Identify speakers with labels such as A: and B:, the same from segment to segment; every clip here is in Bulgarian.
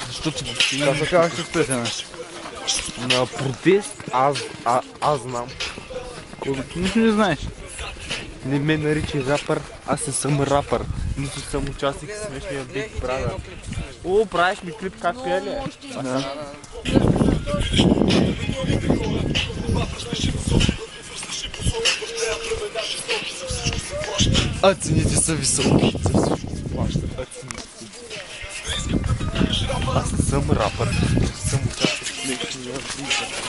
A: Защото
B: Как се казваш с песена?
A: на протест аз знам.
B: Нищо не знаеш.
A: Не ме наричай рапър, аз не съм рапър. Нито съм участник в смешния Big Brother. О, правиш ми клип как пия ли?
B: Да.
A: А цените са високи. Аз не съм рапър. Съм участник в смешния Big Brother.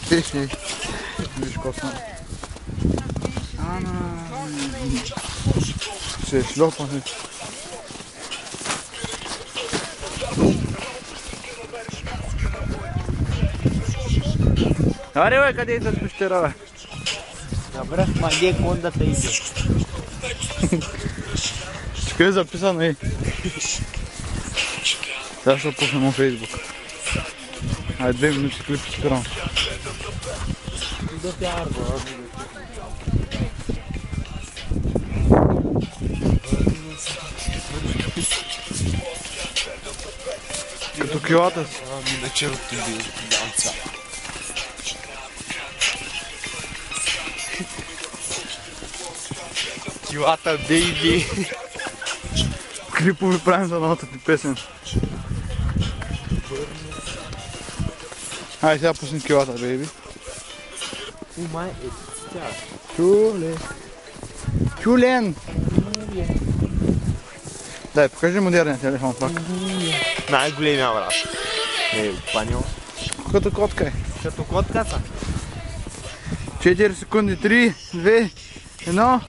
B: Песни. Виж косно. Се шлопане. Аре бе, къде идваш пещера бе?
A: Набрах маге кондата иде.
B: Тук е записано и. Сега ще пуснем на Фейсбук. Айде 2 минути клип спирам.
A: Да те арго.
B: Като килата си.
A: Ми начерото бил данца. Килата, бейби.
B: Клипови правим за новата ти песен. Айде сега пуснем килата, бейби.
A: Умай е тя.
B: Чуле. Чулен. Дай, покажи модерния телефон пак.
A: Най-големия брат. Не, паньо.
B: Като котка е.
A: Като котката.
B: 4 секунди, 3, 2, 1.